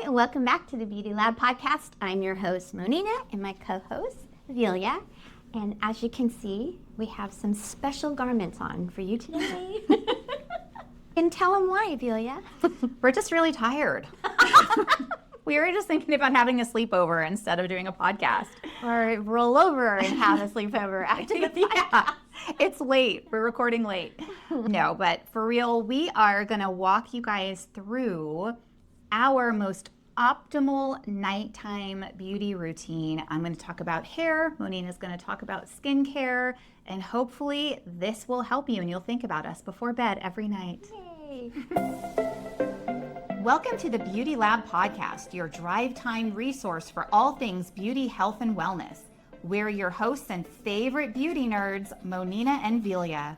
Hi, and welcome back to the Beauty Lab podcast. I'm your host, Monina, and my co-host, Velia. And as you can see, we have some special garments on for you today. And tell them why, Velia. We're just really tired. We were just thinking about having a sleepover instead of doing a podcast. Or roll over and have a sleepover after the podcast. Yeah, it's late. We're recording late. No, but for real, we are going to walk you guys through our most optimal nighttime beauty routine. I'm going to talk about hair. Monina's going to talk about skincare. And hopefully this will help you and you'll think about us before bed every night. Yay. Welcome to the Beauty Lab podcast, your drive time resource for all things beauty, health, and wellness. We're your hosts and favorite beauty nerds, Monina and Velia.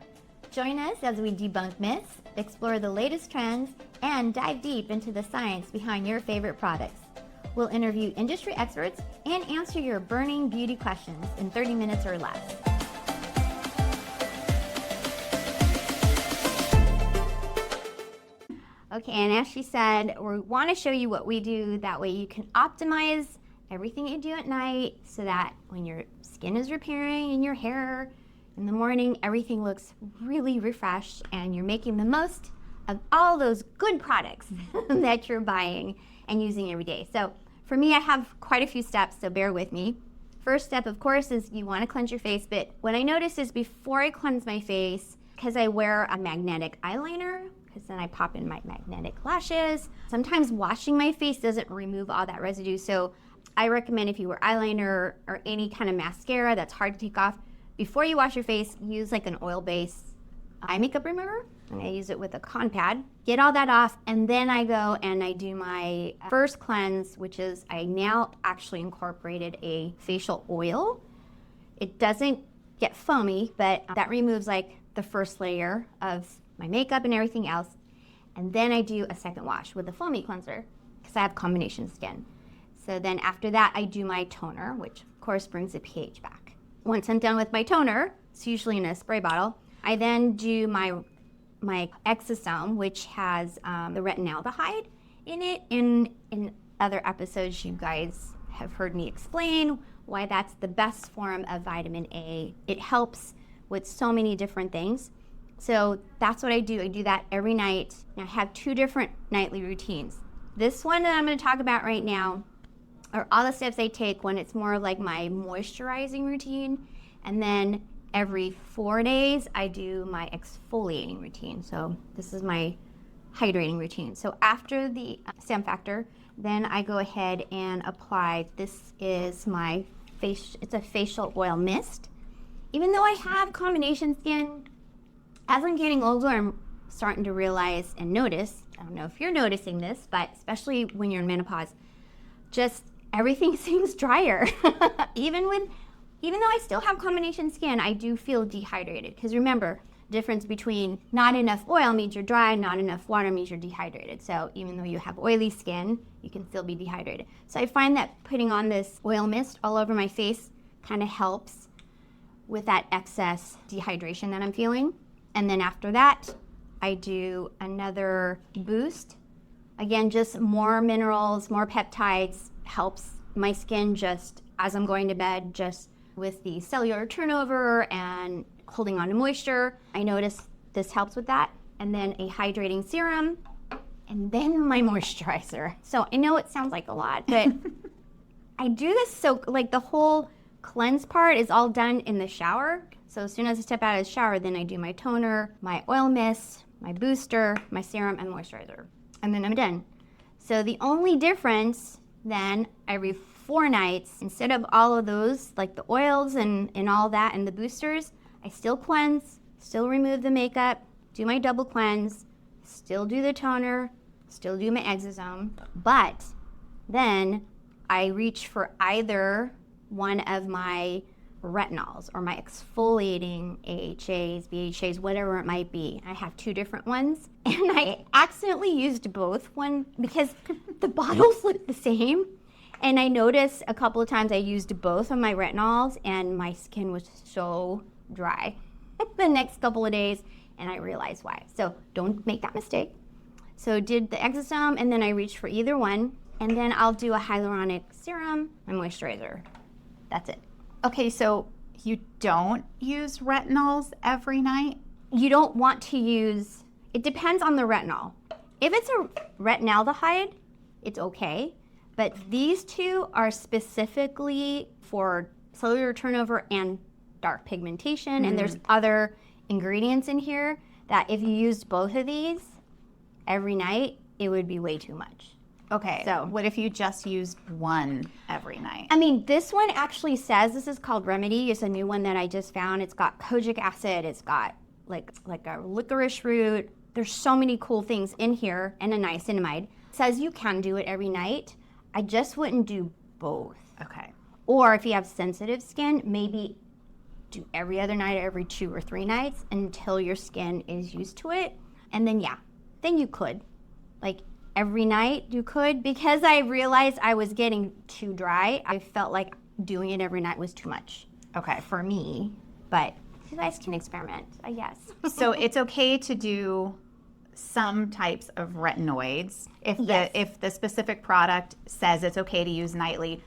Join us as we debunk myths, explore the latest trends, and dive deep into the science behind your favorite products. We'll interview industry experts and answer your burning beauty questions in 30 minutes or less. Okay, and as she said, we want to show you what we do. That way you can optimize everything you do at night so that when your skin is repairing and your hair in the morning, everything looks really refreshed and you're making the most of all those good products that you're buying and using every day. So for me, I have quite a few steps, so bear with me. First step, of course, is you want to cleanse your face. But what I notice is before I cleanse my face, because I wear a magnetic eyeliner, because then I pop in my magnetic lashes. Sometimes washing my face doesn't remove all that residue. So I recommend if you wear eyeliner or any kind of mascara that's hard to take off, before you wash your face, use like an oil-based eye makeup remover. And I use it with a cotton pad. Get all that off, and then I go and I do my first cleanse, which is I now actually incorporated a facial oil. It doesn't get foamy, but that removes like the first layer of my makeup and everything else. And then I do a second wash with a foamy cleanser because I have combination skin. So then after that, I do my toner, which of course brings the pH back. Once I'm done with my toner, it's usually in a spray bottle, I then do my exosome, which has the retinaldehyde in it. In other episodes, you guys have heard me explain why that's the best form of vitamin A. It helps with so many different things. So that's what I do. I do that every night. And I have two different nightly routines. This one that I'm going to talk about right now are all the steps I take when it's more like my moisturizing routine. And then every 4 days, I do my exfoliating routine. So this is my hydrating routine. So after the Sam Factor, then I go ahead and apply, this is my face, it's a facial oil mist. Even though I have combination skin, as I'm getting older, I'm starting to realize and notice, I don't know if you're noticing this, but especially when you're in menopause, just everything seems drier. Even though I still have combination skin, I do feel dehydrated. Because remember, difference between not enough oil means you're dry, not enough water means you're dehydrated. So even though you have oily skin, you can still be dehydrated. So I find that putting on this oil mist all over my face kind of helps with that excess dehydration that I'm feeling. And then after that, I do another boost. Again, just more minerals, more peptides, helps my skin just as I'm going to bed, just with the cellular turnover and holding on to moisture. I notice this helps with that. And then a hydrating serum, and then my moisturizer. So I know it sounds like a lot, but I do this so like the whole cleanse part is all done in the shower. So as soon as I step out of the shower, then I do my toner, my oil mist, my booster, my serum, and moisturizer. And then I'm done. So the only difference then every 4 nights, instead of all of those, like the oils and all that and the boosters, I still cleanse, still remove the makeup, do my double cleanse, still do the toner, still do my exosome, but then I reach for either one of my retinols or my exfoliating AHAs, BHAs, whatever it might be. I have 2 different ones, and I accidentally used both one because the bottles look the same. And I noticed a couple of times I used both of my retinols and my skin was so dry the next couple of days, and I realized why. So don't make that mistake. So did the exosome, and then I reached for either one. And then I'll do a hyaluronic serum and moisturizer. That's it. Okay, so you don't use retinols every night? You don't want to use, it depends on the retinol. If it's a retinaldehyde, it's okay. But these two are specifically for cellular turnover and dark pigmentation. And there's other ingredients in here that if you used both of these every night, it would be way too much. Okay, So- what if you just used one every night? I mean, this one actually says, this is called Remedy. It's a new one that I just found. It's got kojic acid. It's got like a licorice root. There's so many cool things in here, and a niacinamide. It says you can do it every night. I just wouldn't do both. Okay. Or if you have sensitive skin, maybe do every other night, every 2 or 3 nights until your skin is used to it. And then, yeah, then you could. Like every night you could, because I realized I was getting too dry. I felt like doing it every night was too much Okay. for me. But you guys can experiment, I guess. So it's okay to do some types of retinoids if Yes. if the specific product says it's okay to use nightly.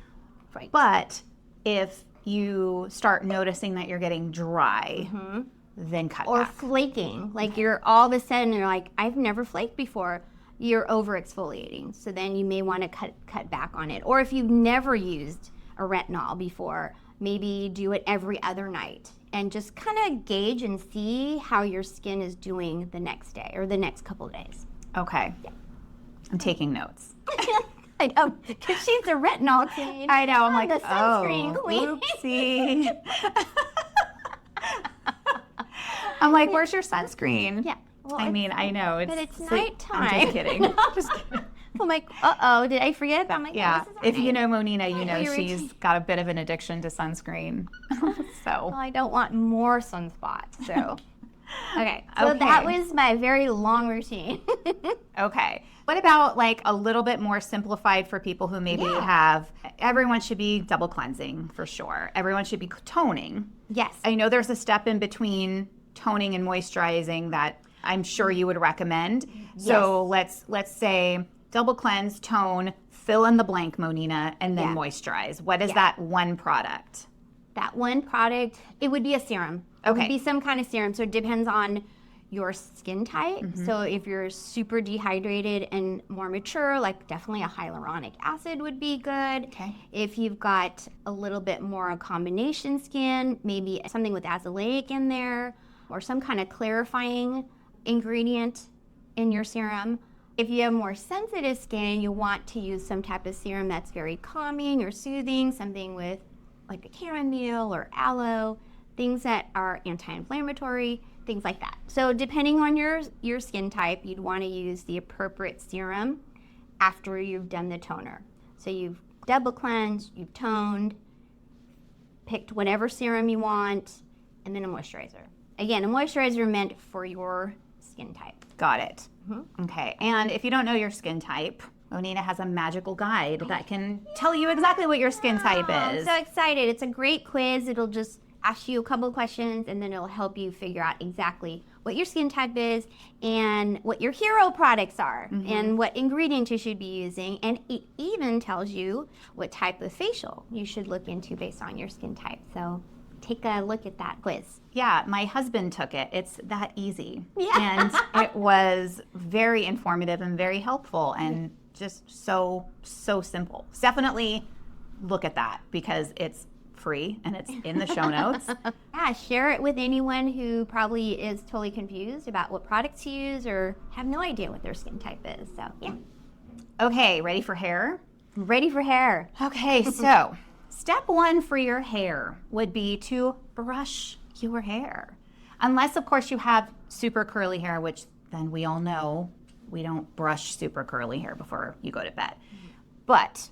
Right. But if you start noticing that you're getting dry, then cut Or back. flaking, like you're all of a sudden you're like, I've never flaked before. You're over exfoliating, so then you may want to cut back on it. Or if you've never used a retinol before, maybe do it every other night and just kind of gauge and see how your skin is doing the next day or the next couple of days. Okay. I'm taking notes. I know, because she's a retinol queen. I know. I'm like, the sunscreen queen. oopsie. I'm like, where's your sunscreen? Yeah. Well, I mean, I know. but it's I'm nighttime. just kidding. Just kidding. I'm like, uh-oh, did I forget about my Yeah. glasses? If you know Monina, you know your she's routine. got a bit of an addiction to sunscreen. So, Well, I don't want more sunspots, so. Okay, so Okay. that was my very long routine. okay. What about like a little bit more simplified for people who maybe have, everyone should be double cleansing for sure. Everyone should be toning. Yes. I know there's a step in between toning and moisturizing that I'm sure you would recommend. So let's say double cleanse, tone, fill in the blank, Monina, and then Yeah. moisturize. What is Yeah. that one product? That one product, it would be a serum. It Okay. would be some kind of serum. So it depends on your skin type. So if you're super dehydrated and more mature, like definitely a hyaluronic acid would be good. Okay. If you've got a little bit more combination skin, maybe something with azelaic in there or some kind of clarifying ingredient in your serum. If you have more sensitive skin, you want to use some type of serum that's very calming or soothing, something with like a chamomile or aloe, things that are anti-inflammatory, things like that. So depending on your skin type, you'd want to use the appropriate serum after you've done the toner. So you've double cleansed, you've toned, picked whatever serum you want, and then a moisturizer. Again, a moisturizer meant for your skin type. Got it. Okay. And if you don't know your skin type, Monina has a magical guide that can tell you exactly what your skin type I'm is. so excited. It's a great quiz. It'll just ask you a couple of questions and then it'll help you figure out exactly what your skin type is and what your hero products are and what ingredients you should be using. And it even tells you what type of facial you should look into based on your skin type. So take a look at that quiz. Yeah, my husband took it. It's that easy. Yeah. And it was very informative and very helpful and just so simple. Definitely look at that because it's free and it's in the show notes. Yeah, share it with anyone who probably is totally confused about what products to use or have no idea what their skin type is. So, yeah. Okay, ready for hair? Ready for hair. Okay, so step one for your hair would be to brush your hair. Unless, of course, you have super curly hair, which then we all know we don't brush super curly hair before you go to bed. But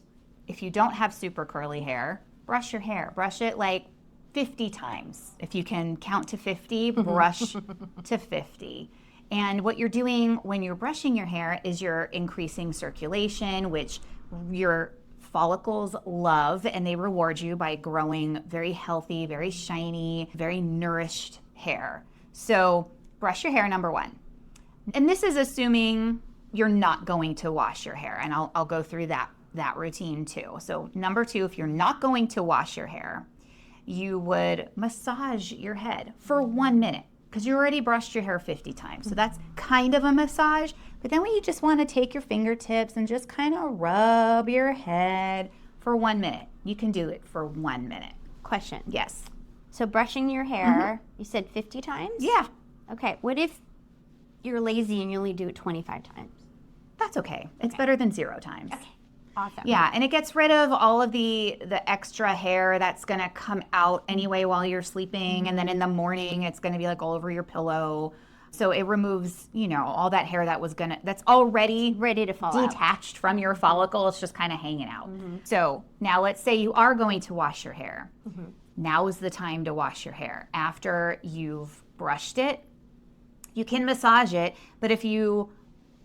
if you don't have super curly hair, brush your hair. Brush it like 50 times. If you can count to 50, brush to 50. And what you're doing when you're brushing your hair is you're increasing circulation, which your follicles love, and they reward you by growing very healthy, very shiny, very nourished hair. So brush your hair, number one. And this is assuming you're not going to wash your hair, and I'll go through that that routine too. So number 2, if you're not going to wash your hair, you would massage your head for 1 minute because you already brushed your hair 50 times. So that's kind of a massage. But then when you just want to take your fingertips and just kind of rub your head for 1 minute, you can do it for 1 minute. Question. Yes. So brushing your hair, you said 50 times? Yeah. Okay. What if you're lazy and you only do it 25 times? That's okay. It's better than 0 times. Okay. Awesome. Yeah, and it gets rid of all of the extra hair that's going to come out anyway while you're sleeping, and then in the morning it's going to be like all over your pillow. So it removes, all that hair that's already Ready to fall out. detached from your follicle. It's just kind of hanging out. So now let's say you are going to wash your hair. Now is the time to wash your hair. After you've brushed it, you can massage it, but if you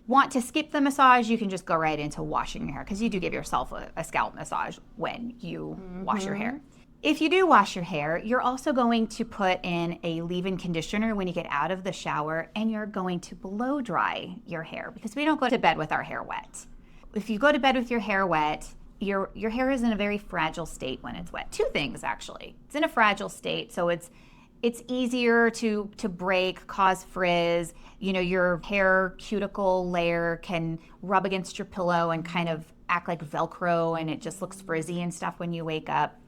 want to skip the massage, you can just go right into washing your hair because you do give yourself a scalp massage when you wash your hair. If you do wash your hair, you're also going to put in a leave-in conditioner when you get out of the shower, and you're going to blow dry your hair because we don't go to bed with our hair wet. If you go to bed with your hair wet, your hair is in a very fragile state when it's wet. 2 things actually. It's in a fragile state, so it's easier to break, cause frizz. Your hair cuticle layer can rub against your pillow and kind of act like Velcro, and it just looks frizzy and stuff when you wake up.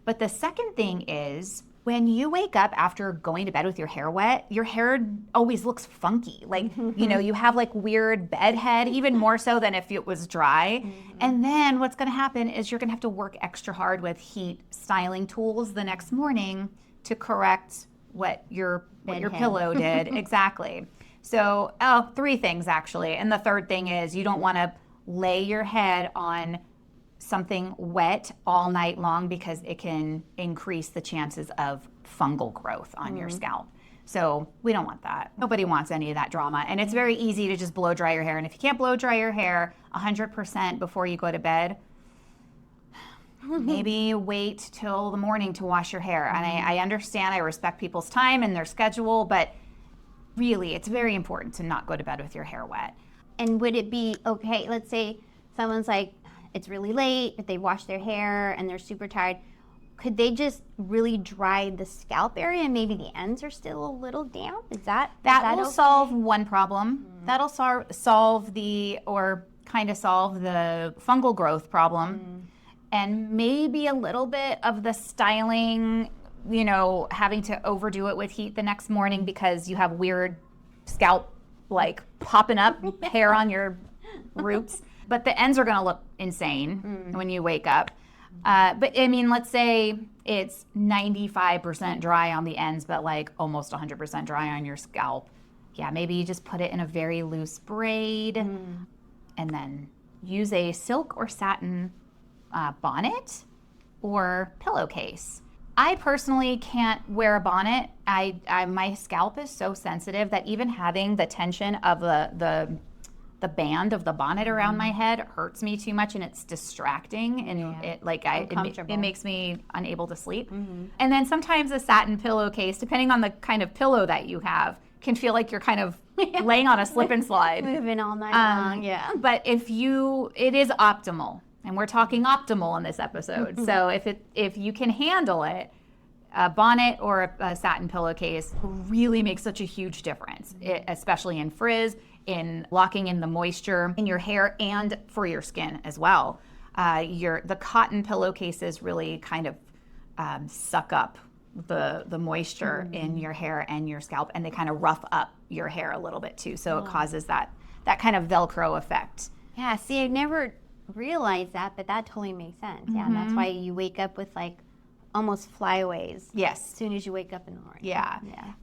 But the second thing is when you wake up after going to bed with your hair wet, your hair always looks funky. Like, you have like weird bed head, even more so than if it was dry. And then what's going to happen is you're going to have to work extra hard with heat styling tools the next morning to correct what your pillow did. Exactly. So, 3 things actually. And the third thing is you don't want to lay your head on something wet all night long because it can increase the chances of fungal growth on your scalp. So we don't want that. Nobody wants any of that drama. And it's very easy to just blow dry your hair. And if you can't blow dry your hair 100% before you go to bed, maybe wait till the morning to wash your hair. And I understand, I respect people's time and their schedule, but really it's very important to not go to bed with your hair wet. And would it be okay, let's say someone's like, it's really late, but they wash their hair and they're super tired. Could they just really dry the scalp area and maybe the ends are still a little damp? That will solve one problem. That'll solve the fungal growth problem. And maybe a little bit of the styling, having to overdo it with heat the next morning because you have weird scalp like popping up hair on your roots. But the ends are going to look insane when you wake up. But I mean, let's say it's 95% dry on the ends, but like almost 100% dry on your scalp. Yeah, maybe you just put it in a very loose braid and then use a silk or satin bonnet or pillowcase. I personally can't wear a bonnet. My scalp is so sensitive that even having the tension of the band of the bonnet around my head hurts me too much, and it's distracting, and it makes me unable to sleep. And then sometimes a satin pillowcase, depending on the kind of pillow that you have, can feel like you're kind of laying on a slip and slide. Moving all night long, yeah. But it is optimal, and we're talking optimal in this episode. So if you can handle it, a bonnet or a satin pillowcase really makes such a huge difference, especially in frizz, in locking in the moisture in your hair and for your skin as well. The cotton pillowcases really kind of suck up the moisture in your hair and your scalp, and they kind of rough up your hair a little bit too. So it causes that kind of Velcro effect. Yeah, see, I never realized that, but that totally makes sense. Yeah, and that's why you wake up with like almost flyaways. Yes. As soon as you wake up in the morning. Yeah.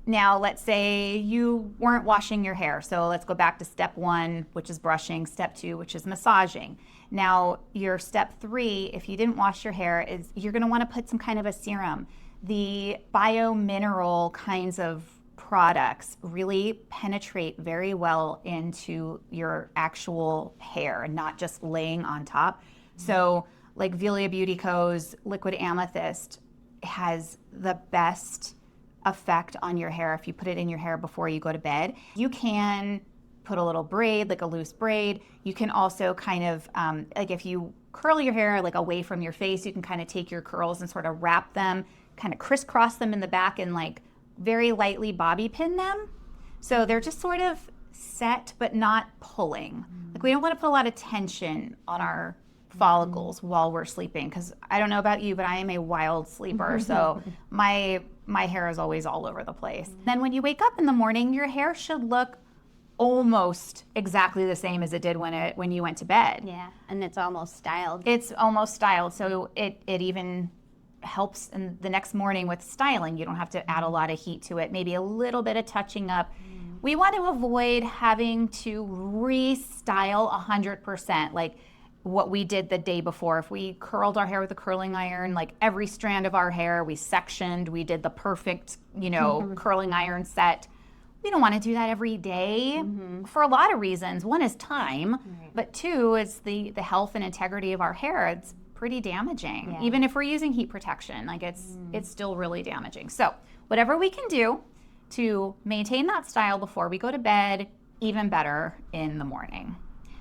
Now, let's say you weren't washing your hair. So let's go back to step 1, which is brushing, step 2, which is massaging. Now, your step 3, if you didn't wash your hair, is you're going to want to put some kind of a serum. The biomineral kinds of products really penetrate very well into your actual hair and not just laying on top. So like Velia Beauty Co.'s Liquid Amethyst has the best effect on your hair if you put it in your hair before you go to bed. You can put a little braid, like a loose braid. You can also kind of, like if you curl your hair like away from your face, you can kind of take your curls and sort of wrap them, kind of crisscross them in the back and like very lightly bobby pin them. So they're just sort of set but not pulling. Like we don't want to put a lot of tension on our follicles while we're sleeping, because I don't know about you, but I am a wild sleeper. So my hair is always all over the place. Then when you wake up in the morning, your hair should look almost exactly the same as it did when you went to bed. Yeah, and it's almost styled. It's almost styled, so it even helps in the next morning with styling. You don't have to add a lot of heat to it, maybe a little bit of touching up. We want to avoid having to restyle 100%, like what we did the day before. If we curled our hair with a curling iron, like every strand of our hair, we sectioned, we did the perfect, curling iron set. We don't want to do that every day for a lot of reasons. One is time, but two is the health and integrity of our hair. It's pretty damaging. Yeah. Even if we're using heat protection, like it's still really damaging. So whatever we can do to maintain that style before we go to bed, even better in the morning.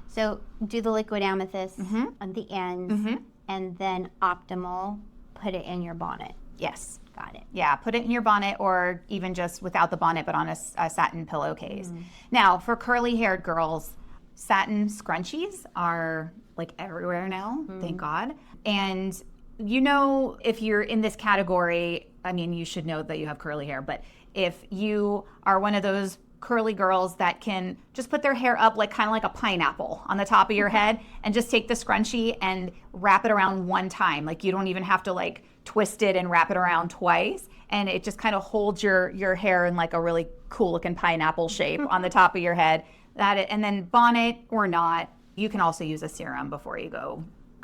So do the liquid amethyst on the ends, and then optimal, put it in your bonnet. Yes. Got it. Yeah, put it in your bonnet, or even just without the bonnet, but on a satin pillowcase. Now, for curly-haired girls, satin scrunchies are like everywhere now, thank God. And if you're in this category, I mean, you should know that you have curly hair, but if you are one of those curly girls that can just put their hair up like kind of like a pineapple on the top of your head and just take the scrunchie and wrap it around one time, like you don't even have to like twist it and wrap it around twice, and it just kind of holds your hair in like a really cool looking pineapple shape on the top of your head. And then bonnet or not, you can also use a serum before you go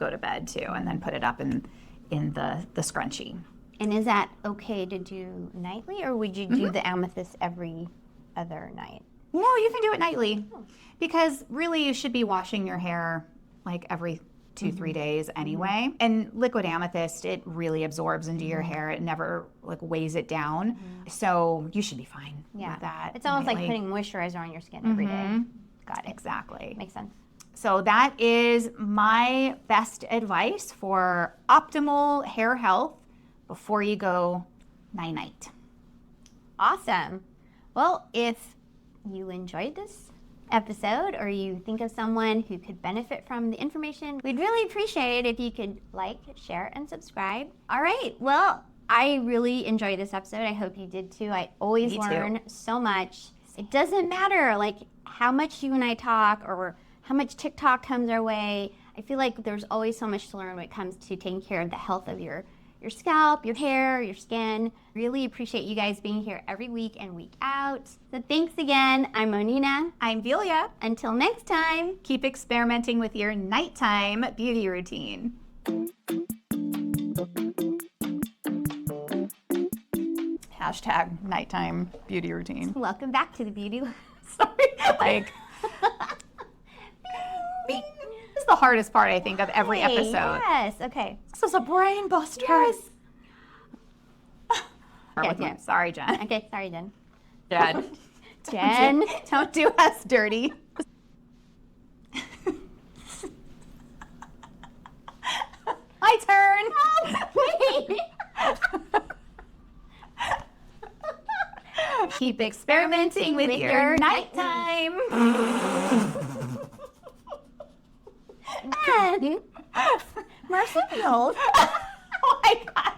to bed too, and then put it up in the scrunchie. And is that okay to do nightly, or would you do the amethyst every other night? No, you can do it nightly, because really you should be washing your hair like every 2-3 days anyway. And liquid amethyst, it really absorbs into your hair. It never like weighs it down. So you should be fine with that. It's almost like nightly. putting moisturizer on your skin every day. Got it. Exactly. Makes sense. So that is my best advice for optimal hair health before you go night-night. Awesome. Well, if you enjoyed this episode, or you think of someone who could benefit from the information, we'd really appreciate it if you could like, share, and subscribe. All right. Well, I really enjoyed this episode. I hope you did too. I always Me too. learn so much. It doesn't matter like how much you and I talk or how much TikTok comes our way. I feel like there's always so much to learn when it comes to taking care of the health of your scalp, your hair, your skin. Really appreciate you guys being here every week and week out. So thanks again. I'm Monina. I'm Velia. Until next time, Keep experimenting with your nighttime beauty routine. Hashtag nighttime beauty routine. welcome back to the Beauty. Sorry. Like, this is the hardest part, I think, of every episode. Yes. Okay. This is a brain buster. Yes. Yeah. Sorry, Jen. Okay. Sorry, Jen. Jen. Jen. Don't do us dirty. My turn. Wait. Keep experimenting with your nighttime. And marsupials. Oh my God.